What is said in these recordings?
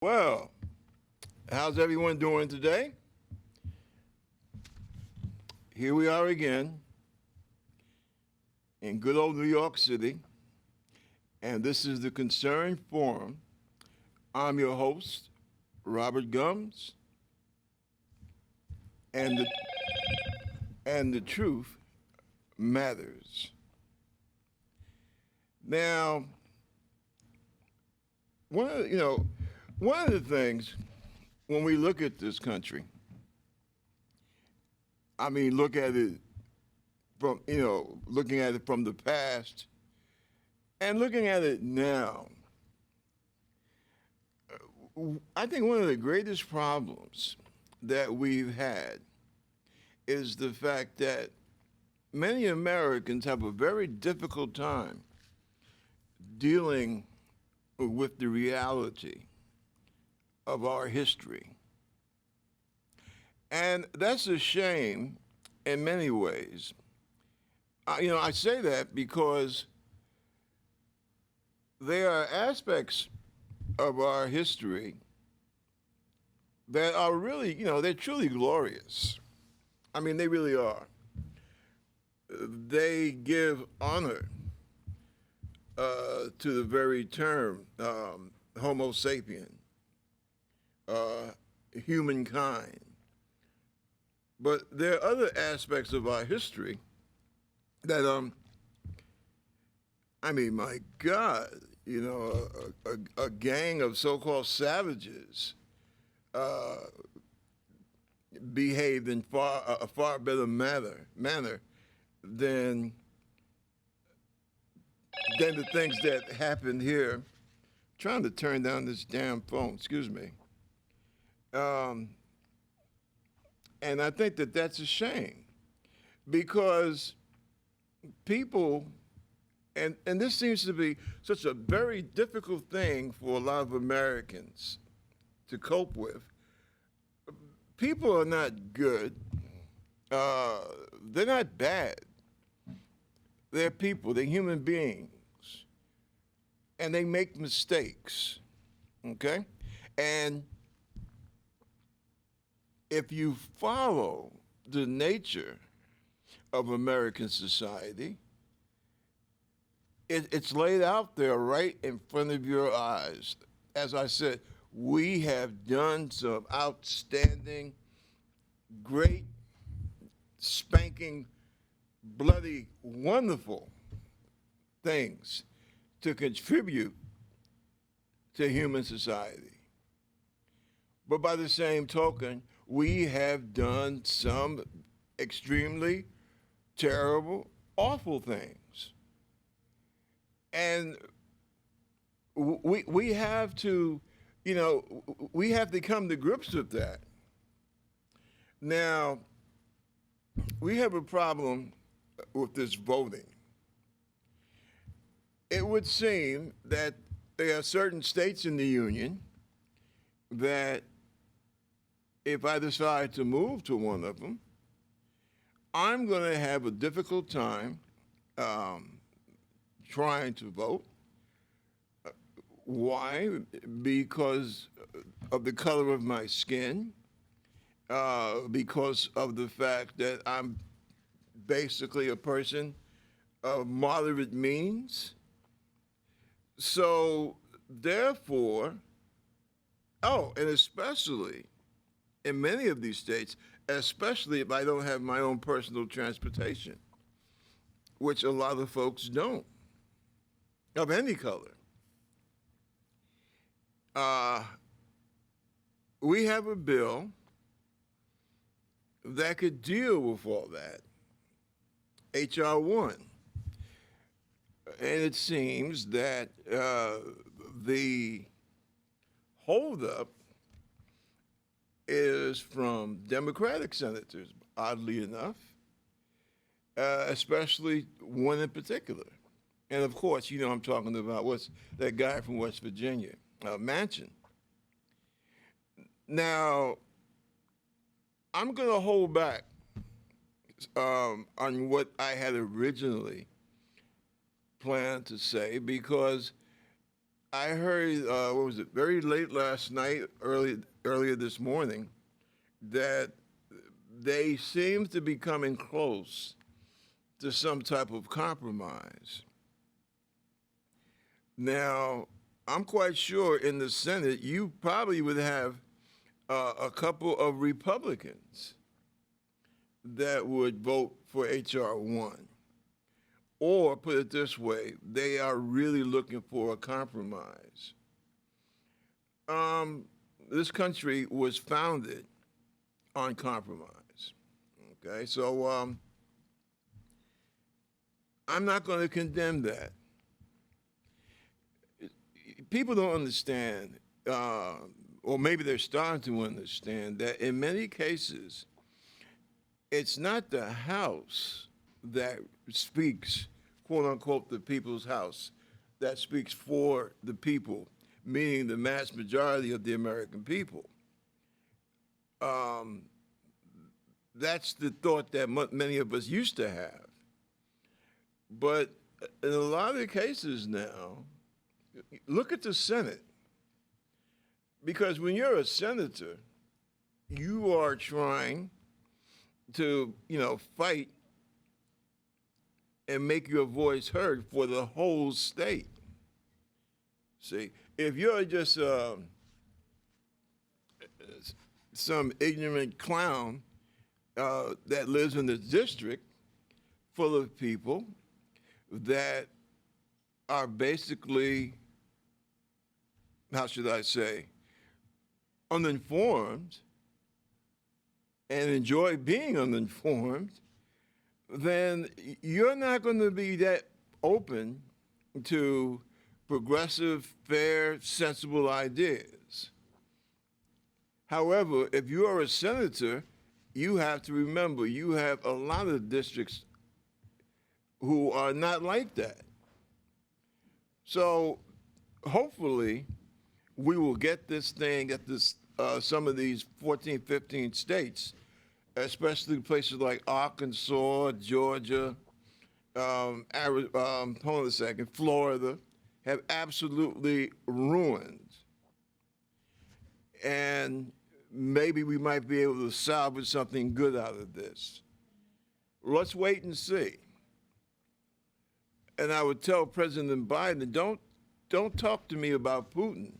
Well, how's everyone doing today? Here we are again in good old New York City, and this is the Concern Forum. I'm your host, Robert Gums, and the truth matters. Now, one of the things when we look at this country, look at it from, looking at it from the past and looking at it now, I think one of the greatest problems that we've had is the fact that many Americans have a very difficult time dealing with the reality of our history. And that's a shame in many ways. I say that because there are aspects of our history that are really, they're truly glorious. They really are. They give honor to the very term Homo sapien, humankind. But there are other aspects of our history that, my God, a gang of so-called savages behaved in a far better manner than the things that happened here. I'm trying to turn down this damn phone, excuse me. And I think that that's a shame because people, and this seems to be such a very difficult thing for a lot of Americans to cope with. People are not good. They're not bad. They're people. They're human beings. And they make mistakes, okay? And if you follow the nature of American society, it's laid out there right in front of your eyes. As I said, we have done some outstanding, great, spanking, bloody, wonderful things to contribute to human society. But by the same token, we have done some extremely terrible, awful things. And we have to, we have to come to grips with that. Now, we have a problem with this voting. It would seem that there are certain states in the Union that if I decide to move to one of them, I'm going to have a difficult time trying to vote. Why? Because of the color of my skin, because of the fact that I'm basically a person of moderate means. So, therefore, and especially in many of these states, especially if I don't have my own personal transportation, which a lot of folks don't, of any color. We have a bill that could deal with all that, H.R. 1. And it seems that the holdup is from Democratic senators, oddly enough, especially one in particular. And of course, I'm talking about what's that guy from West Virginia, Manchin. Now, I'm going to hold back on what I had originally planned to say because I heard, what was it, very late last night, earlier this morning, that they seem to be coming close to some type of compromise. Now, I'm quite sure in the Senate, you probably would have a couple of Republicans that would vote for H.R. 1. Or, put it this way, they are really looking for a compromise. This country was founded on compromise. Okay, so I'm not going to condemn that. People don't understand, or maybe they're starting to understand, that in many cases, it's not the House that speaks, quote unquote, the people's house, that speaks for the people, meaning the mass majority of the American people. That's the thought that many of us used to have. But in a lot of the cases now, look at the Senate. Because when you're a senator, you are trying to, fight and make your voice heard for the whole state. See, if you're just some ignorant clown that lives in the district full of people that are basically, how should I say, uninformed and enjoy being uninformed, then you're not going to be that open to progressive, fair, sensible ideas. However, if you are a senator, you have to remember you have a lot of districts who are not like that. So hopefully we will get this thing at some of these 14, 15 states, especially places like Arkansas, Georgia, hold on a second, Florida, have absolutely ruined. And maybe we might be able to salvage something good out of this. Let's wait and see. And I would tell President Biden, don't talk to me about Putin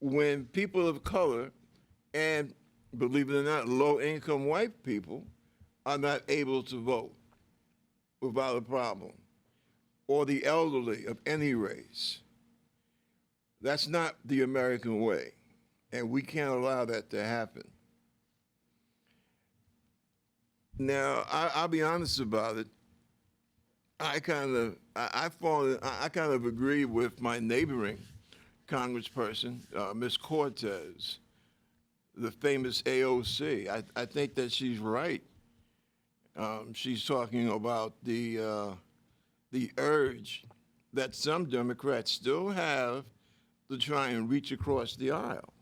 when people of color and, believe it or not, low-income white people are not able to vote without a problem, or the elderly of any race. That's not the American way, and we can't allow that to happen. Now, I'll be honest about it. I kind of agree with my neighboring congressperson, Ms. Cortez, the famous AOC. I think that she's right. She's talking about the urge that some Democrats still have to try and reach across the aisle.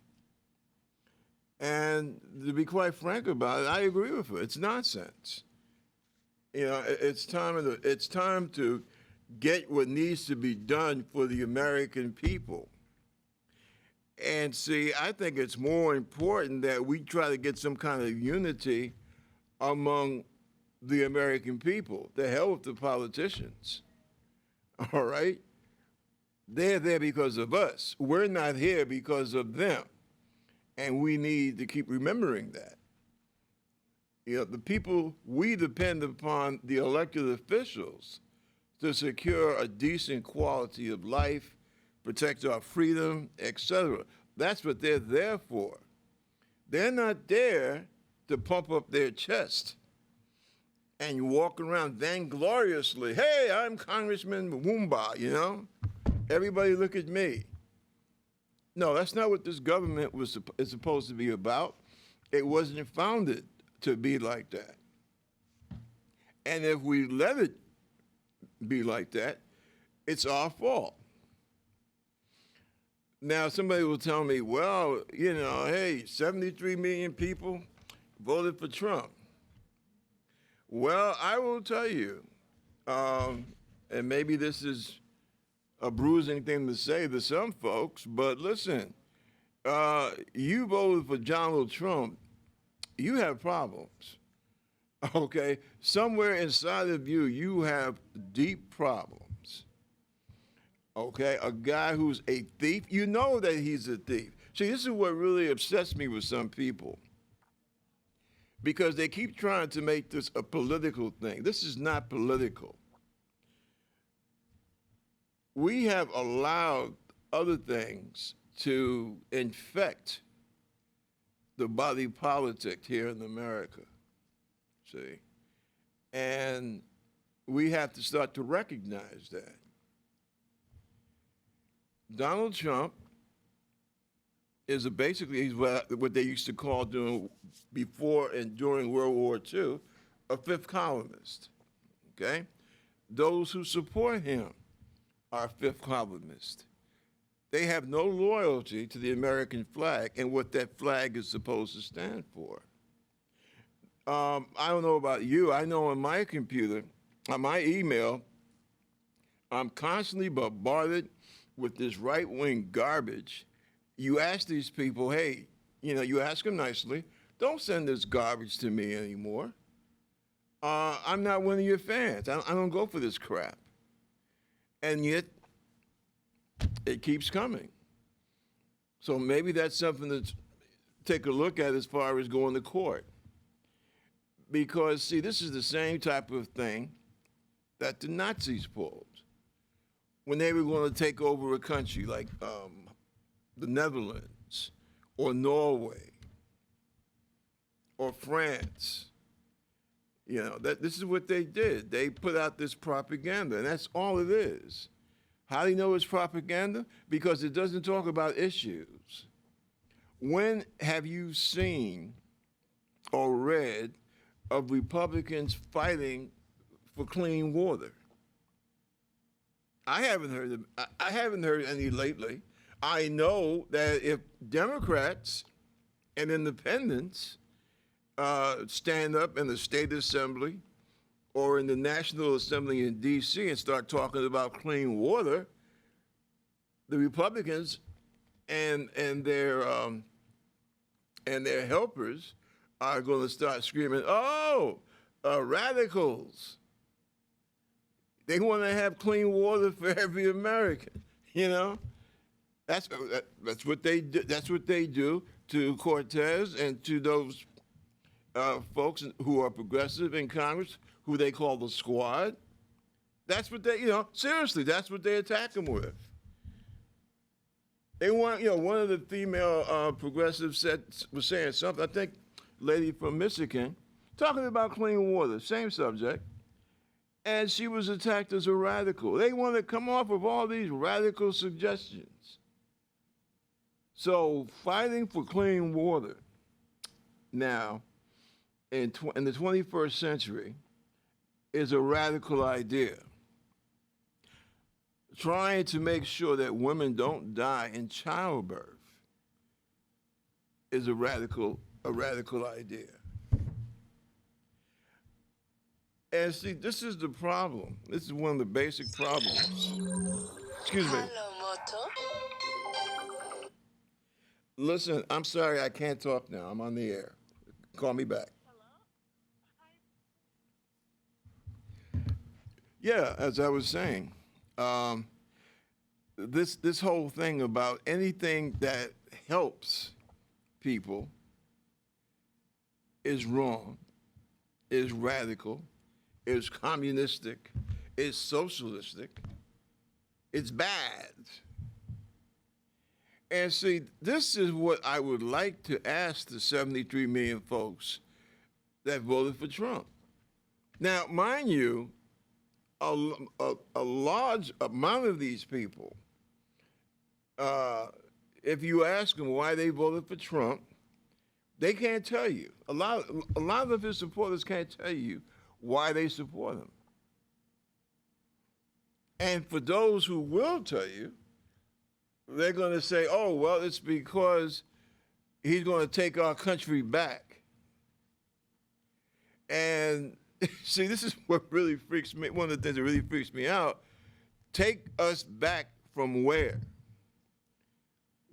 And to be quite frank about it, I agree with her. It's nonsense. It's time to get what needs to be done for the American people. And see, I think it's more important that we try to get some kind of unity among the American people. The hell with the politicians. All right? They're there because of us. We're not here because of them. And we need to keep remembering that. The people, we depend upon the elected officials to secure a decent quality of life, protect our freedom, etc. That's what they're there for. They're not there to pump up their chest and walk around vaingloriously. Hey, I'm Congressman Woomba, Everybody look at me. No, that's not what this government is supposed to be about. It wasn't founded to be like that. And if we let it be like that, it's our fault. Now, somebody will tell me, well, hey, 73 million people voted for Trump. Well, I will tell you, and maybe this is a bruising thing to say to some folks, but listen, you voted for Donald Trump, you have problems. Okay? Somewhere inside of you, you have deep problems. Okay? A guy who's a thief, you know that he's a thief. See, this is what really upsets me with some people because they keep trying to make this a political thing. This is not political. We have allowed other things to infect the body politic here in America, see? And we have to start to recognize that. Donald Trump is he's what they used to call before and during World War II, a fifth columnist, okay? Those who support him are fifth columnists. They have no loyalty to the American flag and what that flag is supposed to stand for. I don't know about you. I know on my computer, on my email, I'm constantly bombarded with this right-wing garbage. You ask these people, hey, you ask them nicely, don't send this garbage to me anymore. I'm not one of your fans. I don't go for this crap. And yet, it keeps coming. So maybe that's something to take a look at as far as going to court. Because, see, this is the same type of thing that the Nazis pulled when they were going to take over a country like the Netherlands or Norway or France. This is what they did. They put out this propaganda, and that's all it is. How do you know it's propaganda? Because it doesn't talk about issues. When have you seen or read of Republicans fighting for clean water? I haven't heard any lately. I know that if Democrats and independents stand up in the state assembly or in the National Assembly in D.C. and start talking about clean water, the Republicans and their helpers are going to start screaming, radicals. They want to have clean water for every American. That's what they do. That's what they do to Cortez and to those folks who are progressive in Congress, who they call the Squad. That's what seriously, that's what they attack them with. They want, one of the female progressives was saying something, I think, lady from Michigan, talking about clean water, same subject, and she was attacked as a radical. They want to come off of all these radical suggestions. So fighting for clean water now in the 21st century is a radical idea. Trying to make sure that women don't die in childbirth is a radical idea. And see, this is the problem. This is one of the basic problems. Excuse me. Hello, Moto. Listen, I'm sorry, I can't talk now. I'm on the air. Call me back. Yeah, as I was saying, this whole thing about anything that helps people is wrong, is radical, is communistic, is socialistic, it's bad. And see, this is what I would like to ask the 73 million folks that voted for Trump. Now, mind you, a large amount of these people, if you ask them why they voted for Trump, they can't tell you. A lot of his supporters can't tell you why they support him. And for those who will tell you, they're going to say, oh, well, it's because he's going to take our country back. And see, this is what really freaks me. One of the things that really freaks me out take us back from where?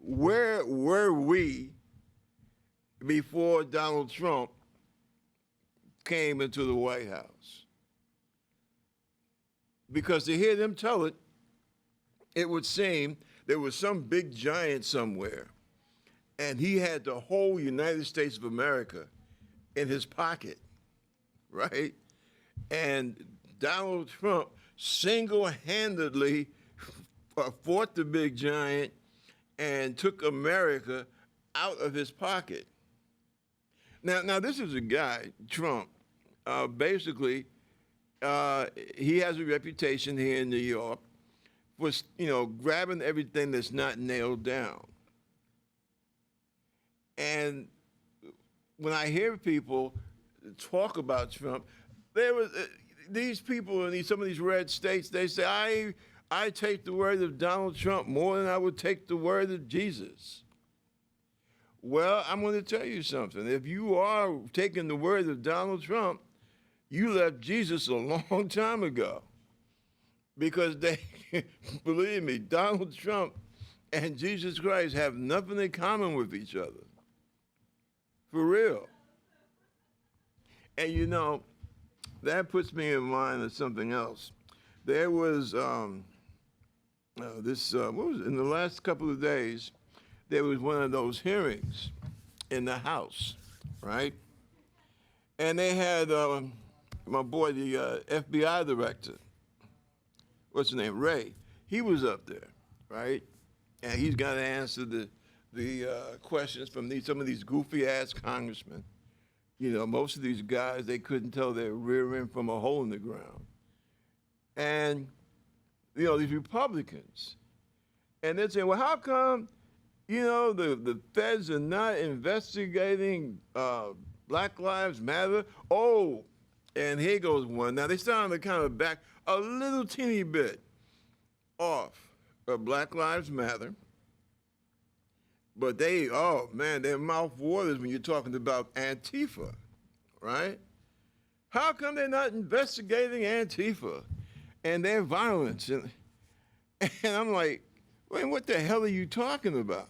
Where were we before Donald Trump came into the White House? Because to hear them tell it, it would seem there was some big giant somewhere, and he had the whole United States of America in his pocket, right? And Donald Trump single-handedly fought the big giant and took America out of his pocket. Now this is a guy, Trump, basically, he has a reputation here in New York for, grabbing everything that's not nailed down. And when I hear people talk about Trump, there was these people in some of these red states, they say, I take the word of Donald Trump more than I would take the word of Jesus. Well, I'm going to tell you something. If you are taking the word of Donald Trump, you left Jesus a long time ago. Because believe me, Donald Trump and Jesus Christ have nothing in common with each other. For real. And that puts me in mind of something else. There was in the last couple of days, there was one of those hearings in the House, right? And they had my boy, the FBI director, what's his name, Ray. He was up there, right? And he's got to answer the questions from some of these goofy ass congressmen. Most of these guys, they couldn't tell their rear end from a hole in the ground. And these Republicans, and they're saying, well, how come, the feds are not investigating Black Lives Matter? Oh, and here goes one. Now, they started to kind of back a little teeny bit off of Black Lives Matter. But their mouth waters when you're talking about Antifa, right? How come they're not investigating Antifa and their violence? And I'm like, wait, what the hell are you talking about?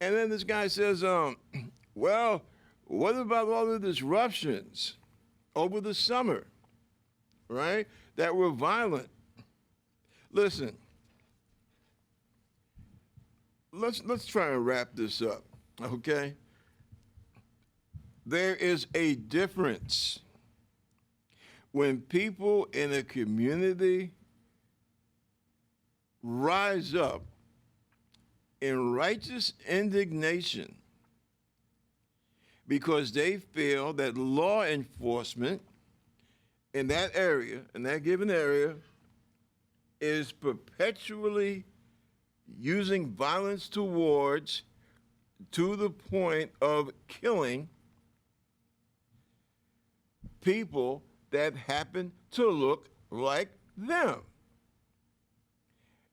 And then this guy says, well, what about all the disruptions over the summer, right, that were violent? Listen, let's try and wrap this up, okay? There is a difference when people in a community rise up in righteous indignation because they feel that law enforcement in that area, in that given area, is perpetually using violence towards, to the point of killing people that happen to look like them.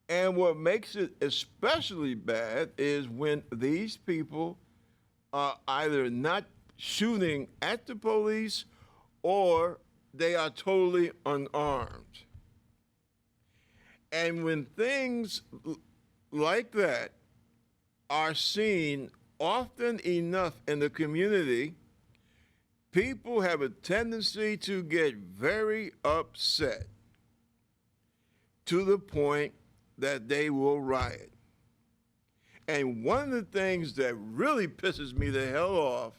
And what makes it especially bad is when these people are either not shooting at the police or they are totally unarmed. And when things like that are seen often enough in the community, people have a tendency to get very upset to the point that they will riot. And one of the things that really pisses me the hell off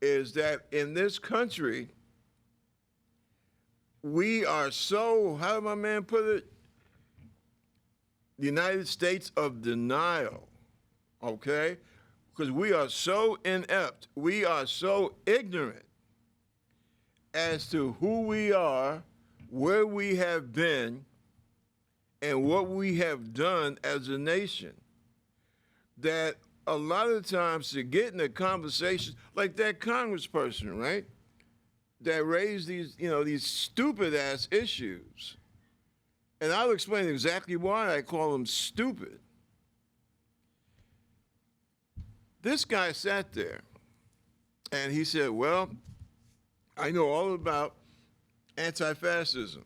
is that in this country, we are so, how did my man put it? The United States of denial, okay? Because we are so inept, we are so ignorant as to who we are, where we have been, and what we have done as a nation, that a lot of times to get in a conversation like that congressperson, right, that raised these stupid ass issues, and I'll explain exactly why I call them stupid. This guy sat there and he said, well, I know all about anti-fascism.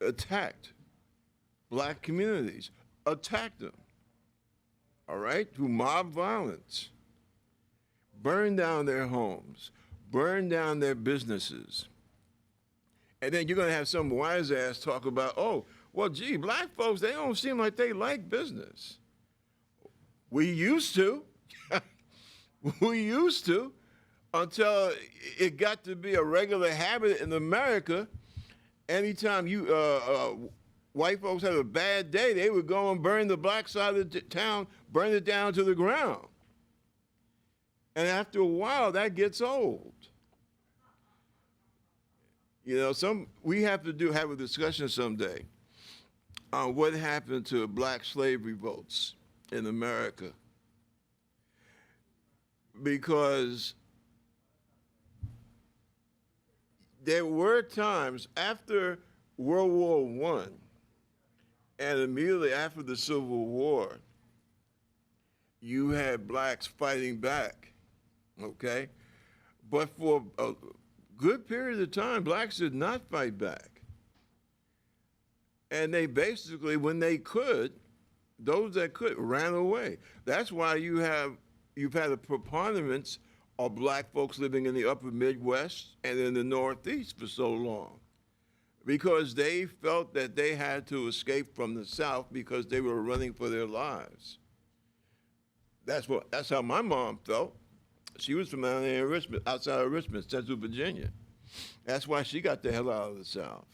attacked black communities, attacked them, all right, through mob violence, burned down their homes, burned down their businesses. And then you're going to have some wise ass talk about, oh, well, gee, black folks, they don't seem like they like business. We used to. We used to, until it got to be a regular habit in America. Anytime white folks had a bad day, they would go and burn the black side of the town, burn it down to the ground. And after a while, that gets old. You know, we have to have a discussion someday on what happened to black slave revolts in America. Because there were times after World War I and immediately after the Civil War, you had blacks fighting back, okay? But for a good period of time, blacks did not fight back. And they basically, when they could, those that could ran away. That's why you've had a preponderance of black folks living in the upper Midwest and in the Northeast for so long, because they felt that they had to escape from the South because they were running for their lives. That's how my mom felt. She was from down there in Richmond, outside of Richmond, Central Virginia. That's why she got the hell out of the South.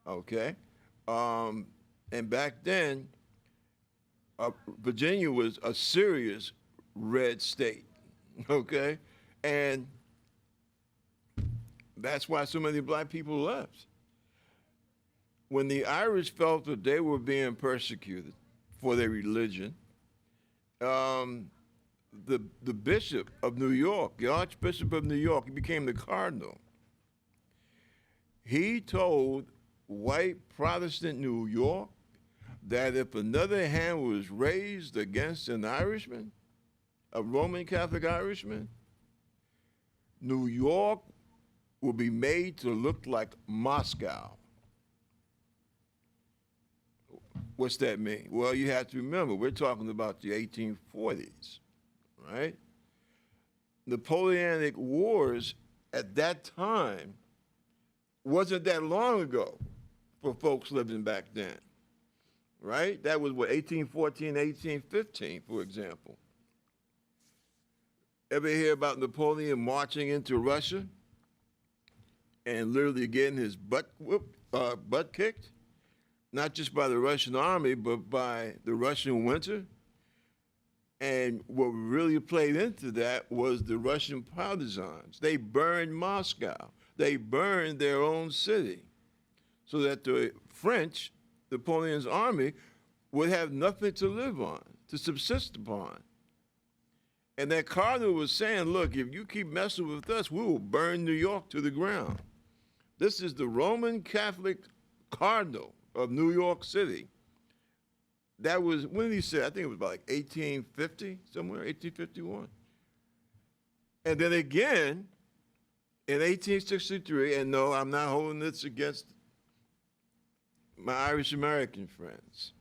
Okay? And back then, Virginia was a serious red state. Okay? And that's why so many black people left. When the Irish felt that they were being persecuted for their religion, the bishop of New York, the Archbishop of New York, he became the cardinal. He told white Protestant New York that if another hand was raised against an Irishman, a Roman Catholic Irishman, New York will be made to look like Moscow. What's that mean? Well, you have to remember, we're talking about the 1840s, right? Napoleonic Wars at that time wasn't that long ago for folks living back then, right? That was, 1814, 1815, for example. Ever hear about Napoleon marching into Russia and literally getting his butt kicked? Not just by the Russian army, but by the Russian winter. And what really played into that was the Russian partisans. They burned Moscow. They burned their own city so that the French, Napoleon's army, would have nothing to live on, to subsist upon. And that cardinal was saying, look, if you keep messing with us, we will burn New York to the ground. This is the Roman Catholic cardinal of New York City. That was, when did he say? I think it was about like 1850, somewhere, 1851. And then again, in 1863, and no, I'm not holding this against my Irish-American friends.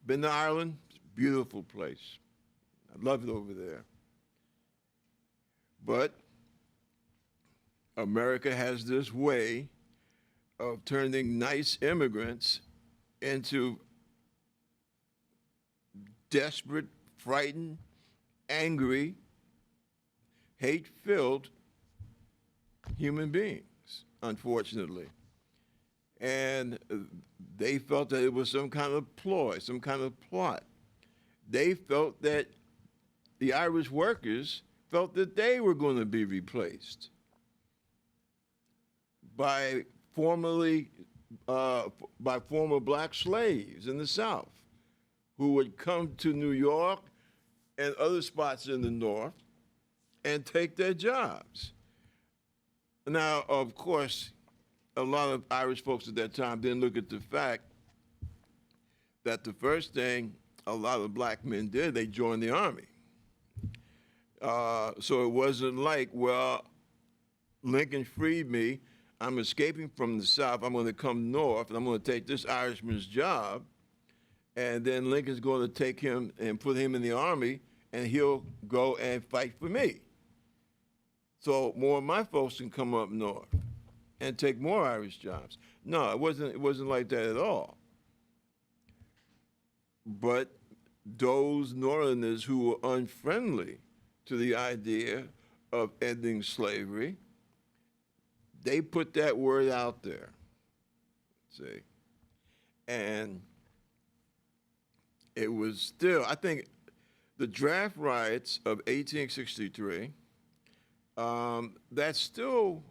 Been to Ireland, it's a beautiful place. I love it over there. But America has this way of turning nice immigrants into desperate, frightened, angry, hate-filled human beings, unfortunately. And they felt that it was some kind of ploy, some kind of plot. They felt that the Irish workers felt that they were going to be replaced by former black slaves in the South who would come to New York and other spots in the North and take their jobs. Now, of course, a lot of Irish folks at that time didn't look at the fact that the first thing a lot of black men did, they joined the army. So it wasn't like, well, Lincoln freed me, I'm escaping from the South. I'm going to come north, and I'm going to take this Irishman's job. And then Lincoln's going to take him and put him in the army, and he'll go and fight for me. So more of my folks can come up north and take more Irish jobs. No, it wasn't like that at all. But those Northerners who were unfriendly to the idea of ending slavery, they put that word out there, see? And it was still, I think, the draft riots of 1863, that still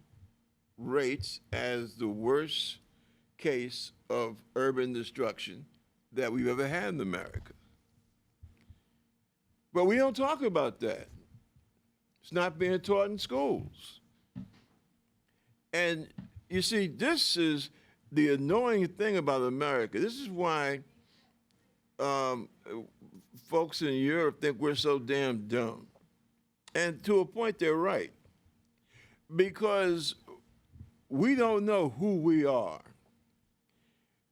rates as the worst case of urban destruction that we've ever had in America. But we don't talk about that. It's not being taught in schools. And you see, this is the annoying thing about America. This is why folks in Europe think we're so damn dumb. And to a point, they're right. Because we don't know who we are.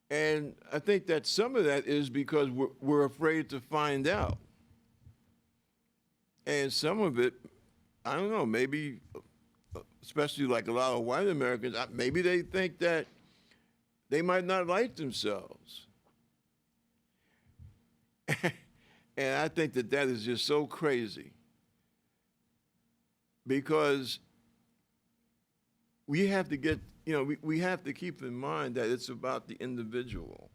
And I think that some of that is because we're afraid to find out. And some of it, I don't know, maybe, especially like a lot of white Americans, maybe they think that they might not like themselves. And I think that that is just so crazy. Because we have to get, we have to keep in mind that it's about the individual,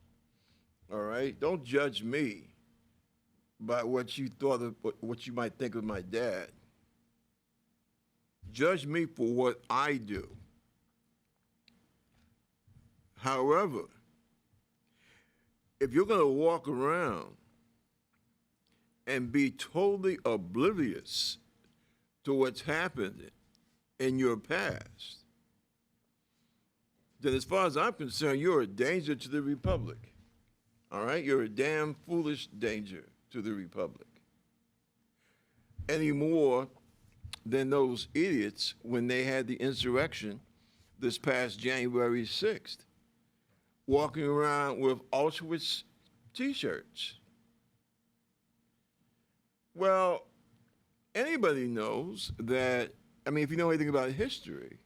all right? Don't judge me by what you thought of, what you might think of my dad. Judge me for what I do. However, if you're going to walk around and be totally oblivious to what's happened in your past, then as far as I'm concerned, you're a danger to the Republic. All right? You're a damn foolish danger to the Republic. Any more than those idiots when they had the insurrection this past January 6th, walking around with Auschwitz T-shirts. Well, anybody knows that, if you know anything about history,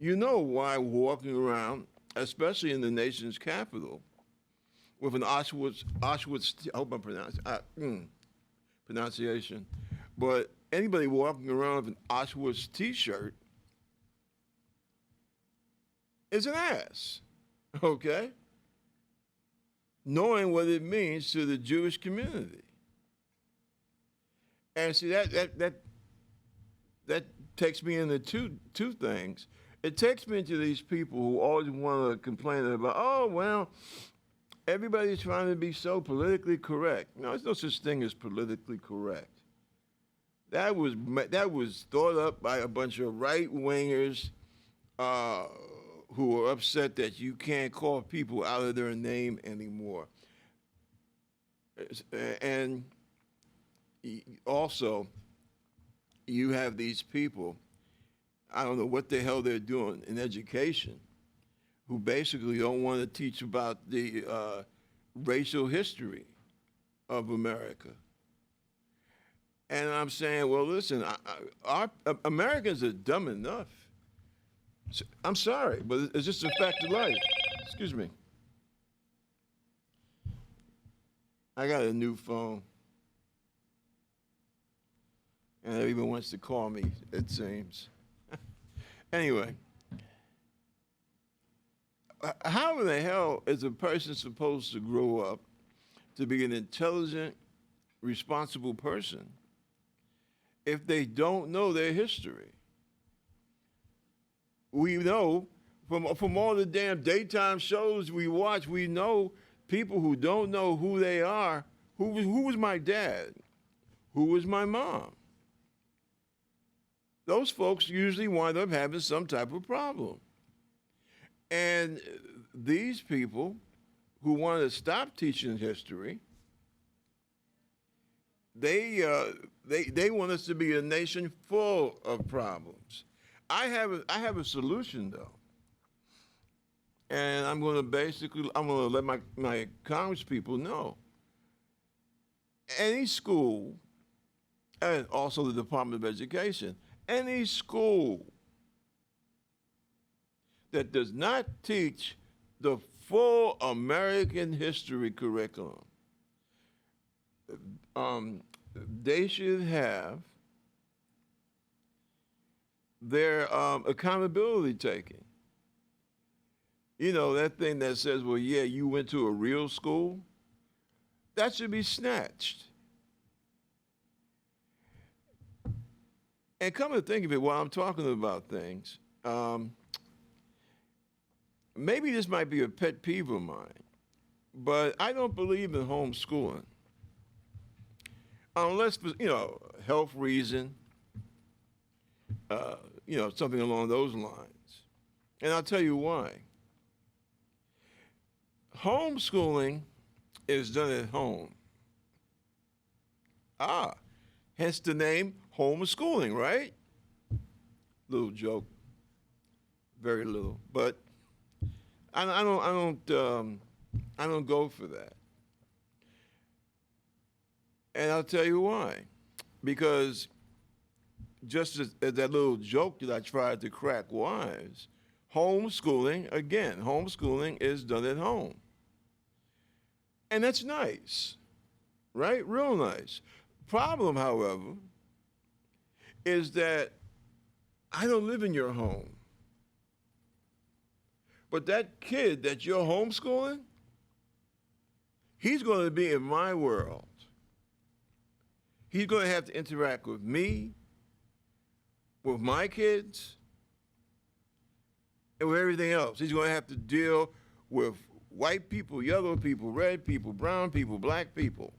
you know why walking around, especially in the nation's capital, with an Auschwitz I hope I'm pronunciation, but anybody walking around with an Auschwitz T-shirt is an ass, okay? Knowing what it means to the Jewish community. And see, that takes me into two things. It takes me into these people who always want to complain about, oh, well, everybody's trying to be so politically correct. No, there's no such thing as politically correct. That was thought up by a bunch of right-wingers who were upset that you can't call people out of their name anymore. And also, you have these people, I don't know what the hell they're doing in education, who basically don't want to teach about the racial history of America. And I'm saying, well, listen, our Americans are dumb enough. I'm sorry, but it's just a fact of life. Excuse me. I got a new phone. And everyone wants to call me, it seems. Anyway, how in the hell is a person supposed to grow up to be an intelligent, responsible person if they don't know their history? We know from all the damn daytime shows we watch, we know people who don't know who they are. Who was my dad? Who was my mom? Those folks usually wind up having some type of problem. And these people who want to stop teaching history, they want us to be a nation full of problems. I have a solution, though. And I'm going to let my Congress people know any school, and also the Department of Education, any school that does not teach the full American history curriculum, um, they should have their accountability taken. You know, that thing that says, well, yeah, you went to a real school, that should be snatched. And come to think of it, while I'm talking about things, maybe this might be a pet peeve of mine, but I don't believe in homeschooling unless for, health reason, something along those lines. And I'll tell you why. Homeschooling is done at home. Hence the name homeschooling, right? Little joke, very little, but I don't go for that. And I'll tell you why. Because just as that little joke that I tried to crack was, homeschooling is done at home. And that's nice, right? Real nice. Problem, however, is that I don't live in your home. But that kid that you're homeschooling, he's going to be in my world. He's going to have to interact with me, with my kids, and with everything else. He's going to have to deal with white people, yellow people, red people, brown people, black people,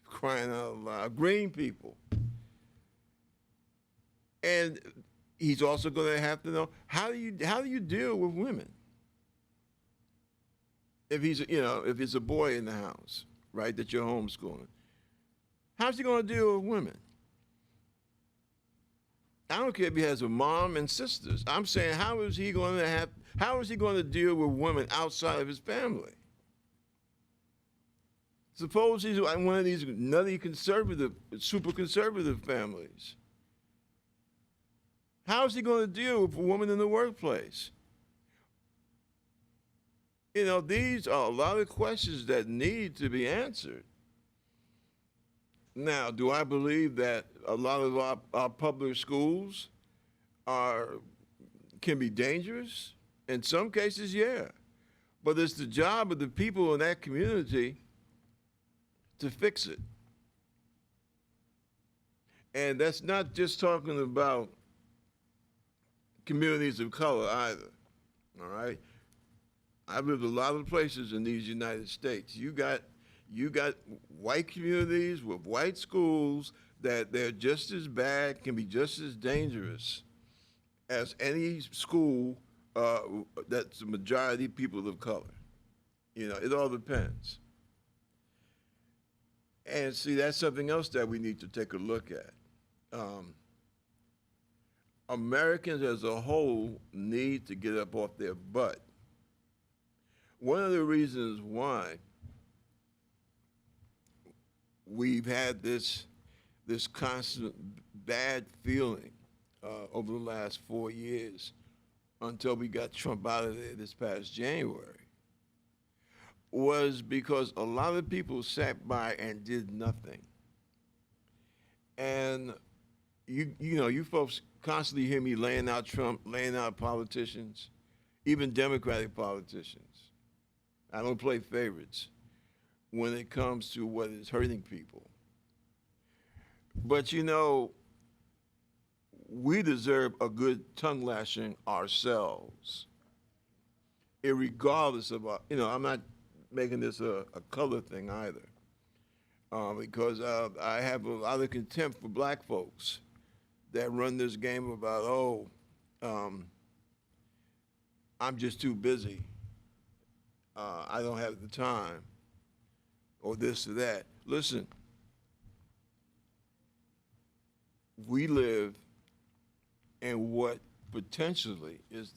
crying out loud, green people. And he's also going to have to know how do you deal with women? If it's a boy in the house, right, that you're homeschooling, how's he going to deal with women? I don't care if he has a mom and sisters. I'm saying, how is he going to deal with women outside of his family? Suppose he's one of these nutty conservative, super conservative families. How is he going to deal with a woman in the workplace? These are a lot of questions that need to be answered. Now, do I believe that a lot of our public schools can be dangerous? In some cases, yeah. But it's the job of the people in that community to fix it. And that's not just talking about communities of color either, all right? I've lived a lot of places in these United States. You got white communities with white schools that they're just as bad, can be just as dangerous as any school that's a majority people of color. It all depends. And see, that's something else that we need to take a look at. Americans as a whole need to get up off their butt. One of the reasons why we've had this constant bad feeling over the last 4 years until we got Trump out of there this past January was because a lot of people sat by and did nothing. And you folks constantly hear me laying out Trump, laying out politicians, even Democratic politicians. I don't play favorites when it comes to what is hurting people. But we deserve a good tongue lashing ourselves, irregardless of I'm not making this a color thing either, because I have a lot of contempt for black folks that run this game about, I'm just too busy. I don't have the time, or this or that. Listen, we live in what potentially is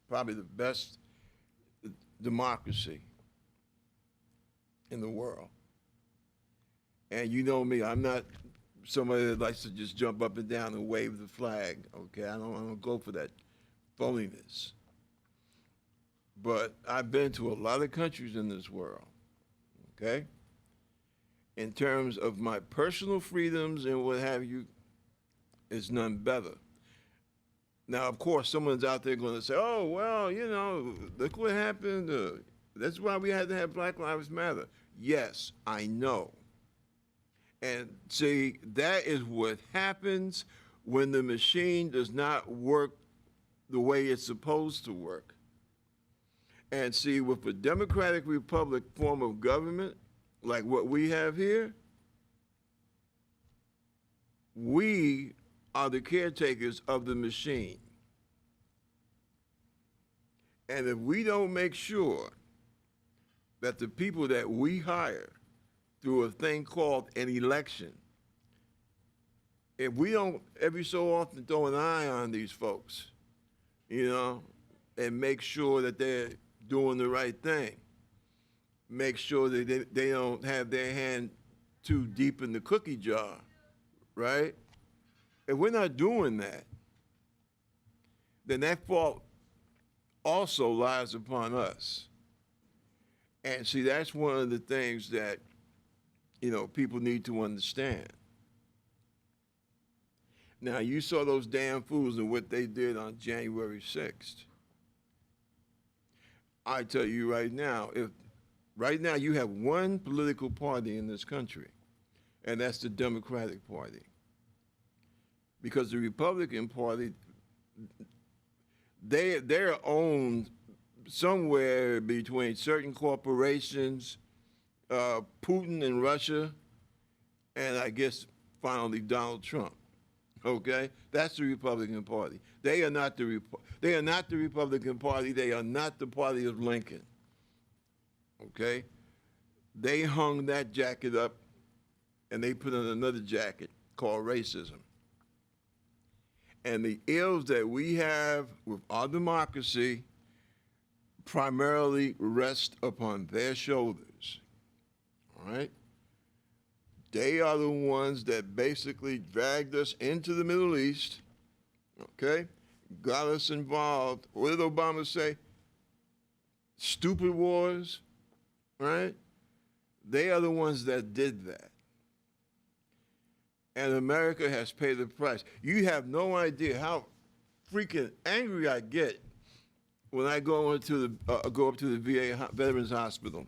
probably the best democracy in the world. And you know me, I'm not somebody that likes to just jump up and down and wave the flag, okay? I don't go for that phoniness. But I've been to a lot of countries in this world, okay? In terms of my personal freedoms and what have you, it's none better. Now, of course, someone's out there going to say, oh, well, you know, look what happened. That's why we had to have Black Lives Matter. Yes, I know. And see, that is what happens when the machine does not work the way it's supposed to work. And see, with a democratic republic form of government, like what we have here, we are the caretakers of the machine. And if we don't make sure that the people that we hire through a thing called an election, if we don't every so often throw an eye on these folks, you know, and make sure that they're doing the right thing, make sure that they don't have their hand too deep in the cookie jar, right? If we're not doing that, then that fault also lies upon us. And see, that's one of the things that, you know, people need to understand. Now, you saw those damn fools and what they did on January 6th. I tell you right now, if right now you have one political party in this country, and that's the Democratic Party. Because the Republican Party, they're owned somewhere between certain corporations, Putin and Russia, and I guess finally Donald Trump. Okay, that's the Republican Party. They are not the Republican Party. They are not the party of Lincoln. Okay, they hung that jacket up, and they put on another jacket called racism. And the ills that we have with our democracy primarily rest upon their shoulders. All right. They are the ones that basically dragged us into the Middle East, okay, got us involved. What did Obama say? Stupid wars, right? They are the ones that did that. And America has paid the price. You have no idea how freaking angry I get when I go up to the VA Veterans Hospital.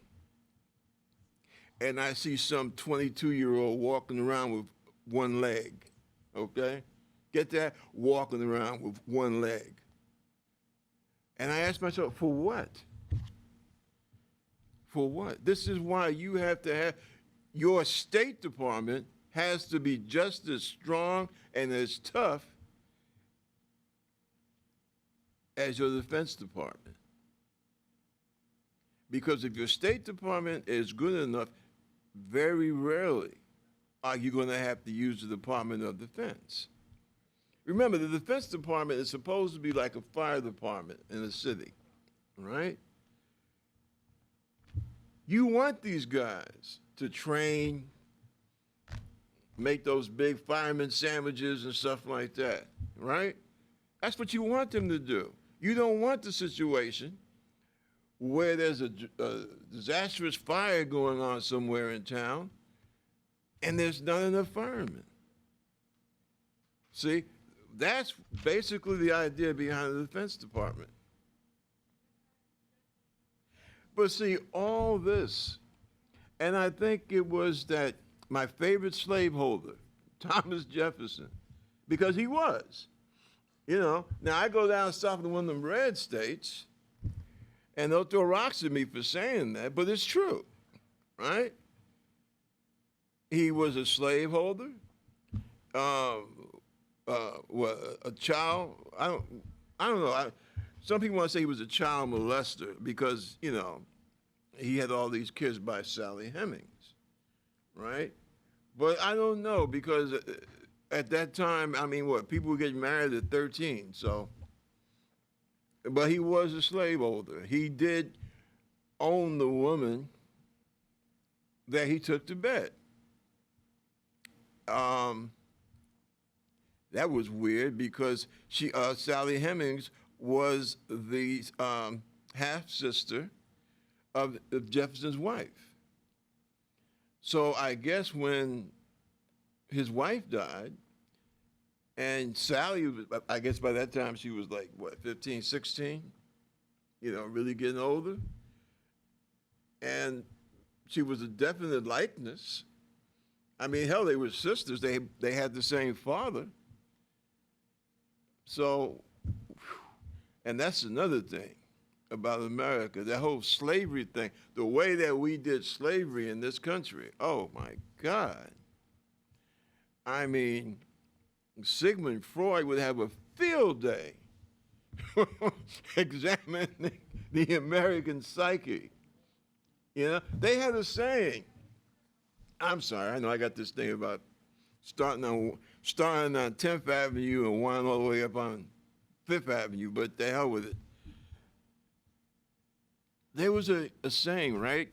And I see some 22-year-old walking around with one leg, okay? Get that? Walking around with one leg. And I ask myself, for what? For what? This is why you have to have, your State Department has to be just as strong and as tough as your Defense Department. Because if your State Department is good enough, very rarely are you going to have to use the Department of Defense. Remember, the Defense Department is supposed to be like a fire department in a city, right? You want these guys to train, make those big fireman sandwiches and stuff like that, right? That's what you want them to do. You don't want the situation where there's a disastrous fire going on somewhere in town and there's not enough firemen. See, that's basically the idea behind the Defense Department. But see, all this, and I think it was that my favorite slaveholder, Thomas Jefferson, because he was, you know. Now, I go down south in one of them red states, and they'll throw rocks at me for saying that, but it's true, right? He was a slaveholder, a child. I don't know. Some people want to say he was a child molester because, you know, he had all these kids by Sally Hemings, right? But I don't know, because at that time, I mean, people were getting married at 13, so. But he was a slaveholder. He did own the woman that he took to bed. That was weird because Sally Hemings was the half sister of Jefferson's wife. So I guess when his wife died, and Sally, I guess by that time she was like, what, 15, 16? Really getting older. And she was a definite likeness. I mean, hell, they were sisters. They had the same father. So, and that's another thing about America, that whole slavery thing, the way that we did slavery in this country. Oh, my God. I mean, Sigmund Freud would have a field day examining the American psyche. They had a saying. I'm sorry, I know I got this thing about starting on 10th Avenue and winding all the way up on 5th Avenue, but the hell with it. There was a saying, right,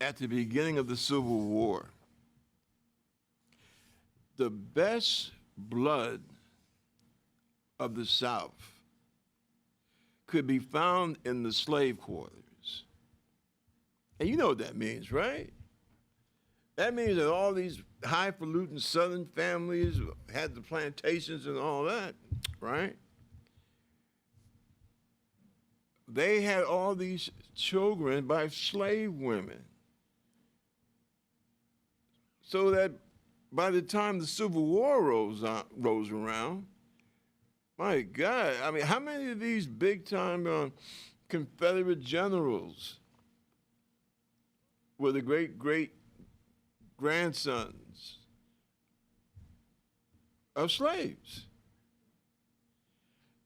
at the beginning of the Civil War. The best blood of the South could be found in the slave quarters. And you know what that means, right? That means that all these highfalutin Southern families had the plantations and all that, right? They had all these children by slave women. So that by the time the Civil War rose around, my God, I mean, how many of these big-time Confederate generals were the great-great-grandsons of slaves?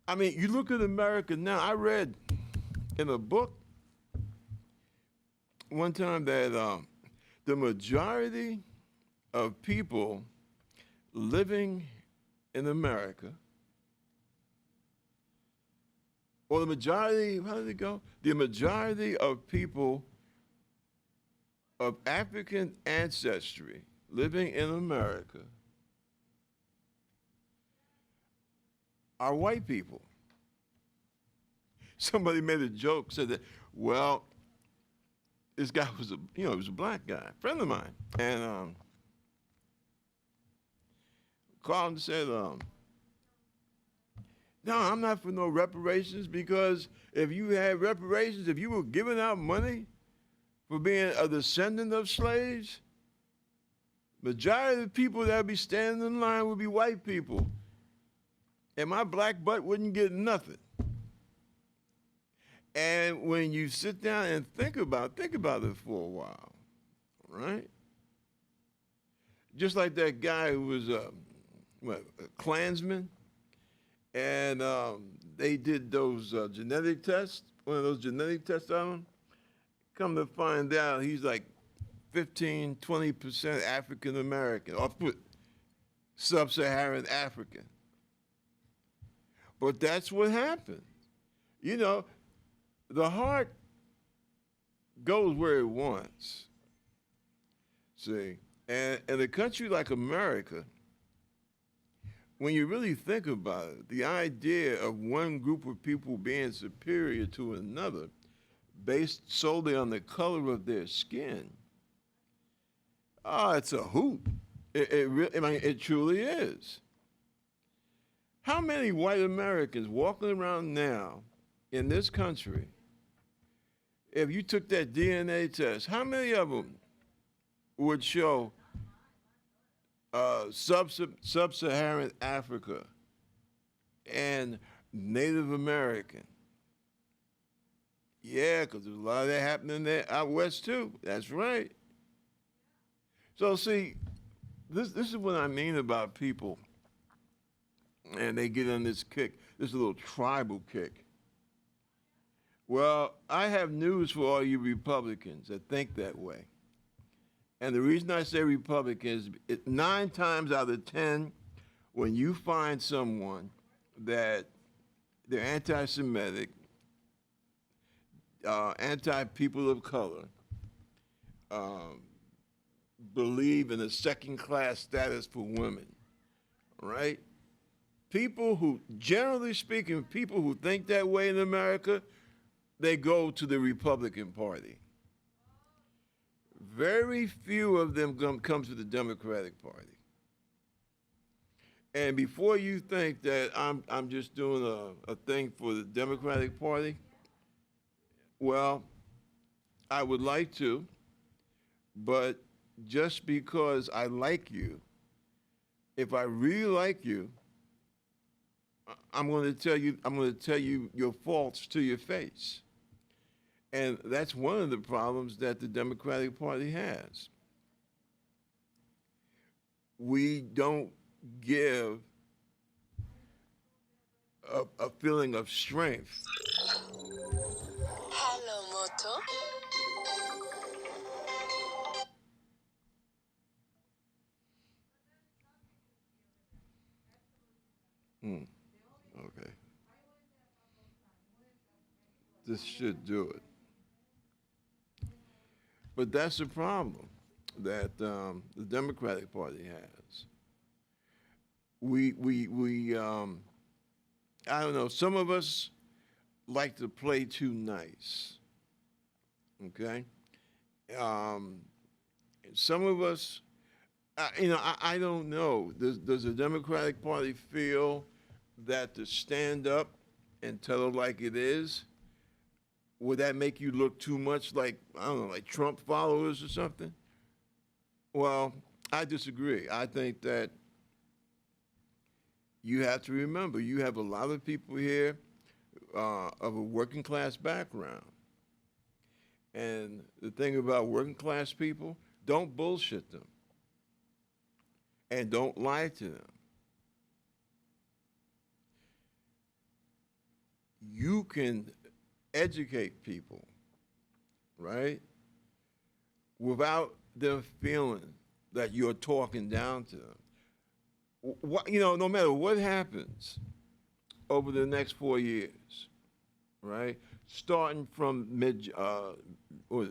I mean, you look at America now. I read in a book one time that the majority of people living in America, or the majority, how did it go? The majority of people of African ancestry living in America are white people. Somebody made a joke, said that, well, this guy was he was a black guy, a friend of mine, and called and said, no, I'm not for no reparations, because if you had reparations, if you were giving out money for being a descendant of slaves, majority of the people that would be standing in line would be white people. And my black butt wouldn't get nothing. And when you sit down and think about it for a while, right? Just like that guy who was a Klansman, and they did those genetic tests, one of those genetic tests on him. Come to find out, he's like 15, 20% African American, or sub-Saharan African. But that's what happened. The heart goes where it wants. See, and in a country like America, when you really think about it, the idea of one group of people being superior to another based solely on the color of their skin, it's a hoot. It truly is. How many white Americans walking around now in this country, if you took that DNA test, how many of them would show sub-Saharan Africa and Native American? Yeah, because there's a lot of that happening there out west too. That's right. So see, this is what I mean about people, and they get on this kick, this little tribal kick. Well, I have news for all you Republicans that think that way. And the reason I say Republicans, 9 times out of 10, when you find someone that they're anti-Semitic, anti-people of color, um, believe in a second-class status for women, right? People who, generally speaking, people who think that way in America, they go to the Republican Party. Very few of them come to the Democratic Party. And before you think that I'm just doing a thing for the Democratic Party, well, I would like to, but just because I like you, if I really like you, I'm going to tell you your faults to your face. And that's one of the problems that the Democratic Party has. We don't give a feeling of strength. Hello, Moto. Okay. This should do it. But that's the problem that the Democratic Party has. We I don't know, some of us like to play too nice, okay? Um, some of us, I don't know. Does the Democratic Party feel that to stand up and tell it like it is, would that make you look too much like, I don't know, like Trump followers or something? Well, I disagree. I think that you have to remember, you have a lot of people here of a working class background. And the thing about working class people, don't bullshit them and don't lie to them. You can educate people, right, without them feeling that you're talking down to them. No matter what happens over the next 4 years, right, starting from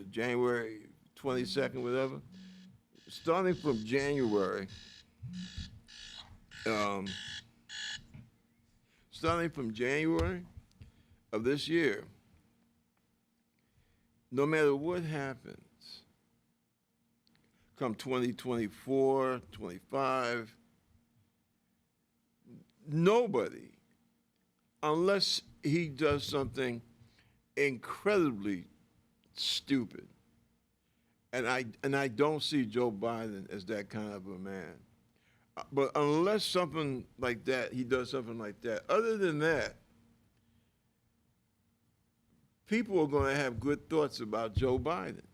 January 22nd, whatever, starting from January, um, starting from January of this year, no matter what happens, come 2024, 25, nobody, unless he does something incredibly stupid, and I don't see Joe Biden as that kind of a man. But unless something like that, he does something like that. Other than that, people are going to have good thoughts about Joe Biden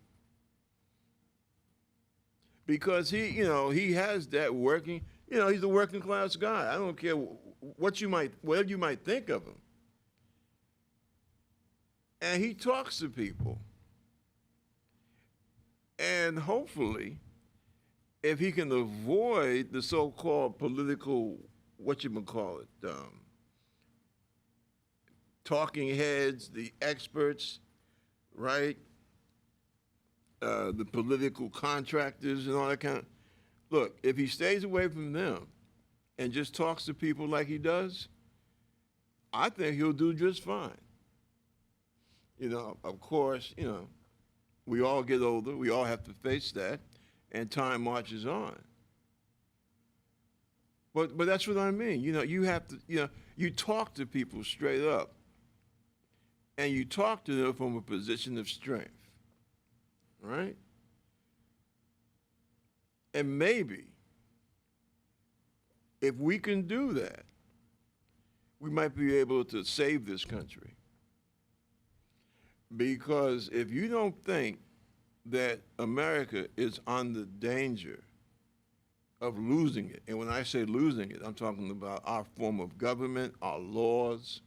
because he has that working. He's a working class guy. I don't care whatever you might think of him. And he talks to people. And hopefully, if he can avoid the so-called political, talking heads, the experts, right? The political contractors and all that kind of. Look, if he stays away from them and just talks to people like he does, I think he'll do just fine. Of course, we all get older. We all have to face that, and time marches on. But that's what I mean. You have to, you talk to people straight up, and you talk to them from a position of strength, right? And maybe, if we can do that, we might be able to save this country. Because if you don't think that America is on the danger of losing it, and when I say losing it, I'm talking about our form of government, our laws.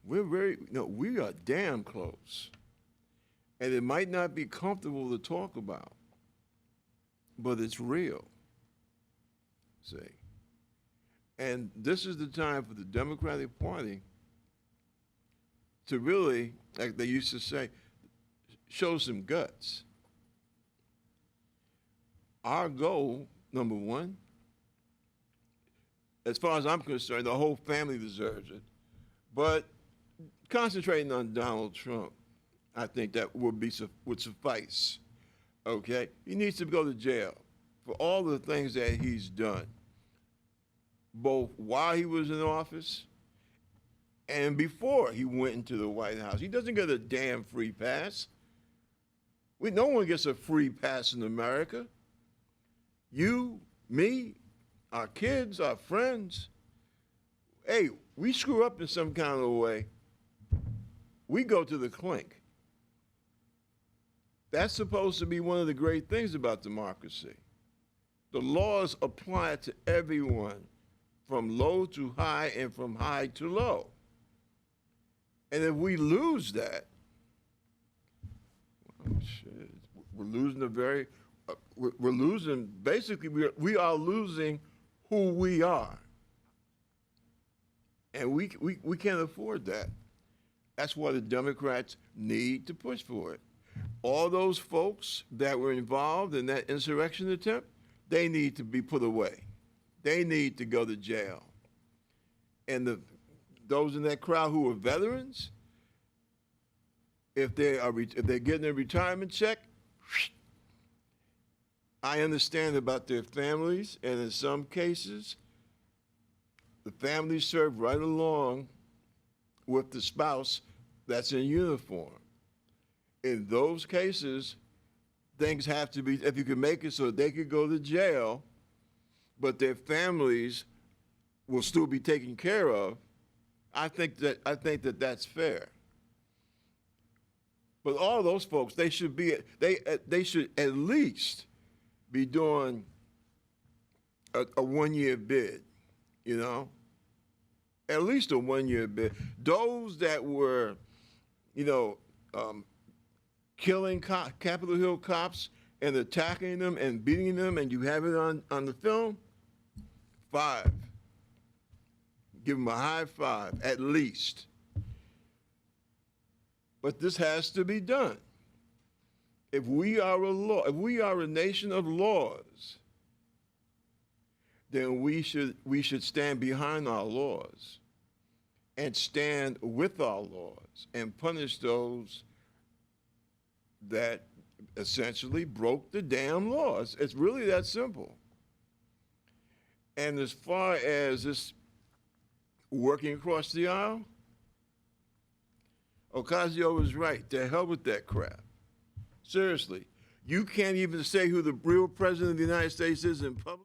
We are damn close. And it might not be comfortable to talk about, but it's real. See? And this is the time for the Democratic Party to really, like they used to say, show some guts. Our goal, number one, as far as I'm concerned, the whole family deserves it. But concentrating on Donald Trump, I think that would suffice. Okay, he needs to go to jail for all the things that he's done, both while he was in office and before he went into the White House. He doesn't get a damn free pass. No one gets a free pass in America. You, me, our kids, our friends. Hey, we screw up in some kind of way, we go to the clink. That's supposed to be one of the great things about democracy. The laws apply to everyone, from low to high and from high to low. And if we lose that, oh shit, we're losing we're losing, basically we are losing who we are. And we can't afford that. That's why the Democrats need to push for it. All those folks that were involved in that insurrection attempt, they need to be put away. They need to go to jail. And those in that crowd who are veterans, if they're getting a retirement check, I understand about their families, and in some cases, the families serve right along with the spouse that's in uniform. In those cases, things have to be, if you can make it so they could go to jail, but their families will still be taken care of, I think that that's fair. But all those folks, they should at least be doing a 1 year bid, you know? At least a 1 year bid. Those that were, killing Capitol Hill cops and attacking them and beating them, and you have it on the film, 5. Give them a high 5, at least. But this has to be done. If we are a nation of laws, then we should stand behind our laws and stand with our laws and punish those that essentially broke the damn laws. It's really that simple. And as far as this working across the aisle, Ocasio was right. To hell with that crap. Seriously, you can't even say who the real president of the United States is in public.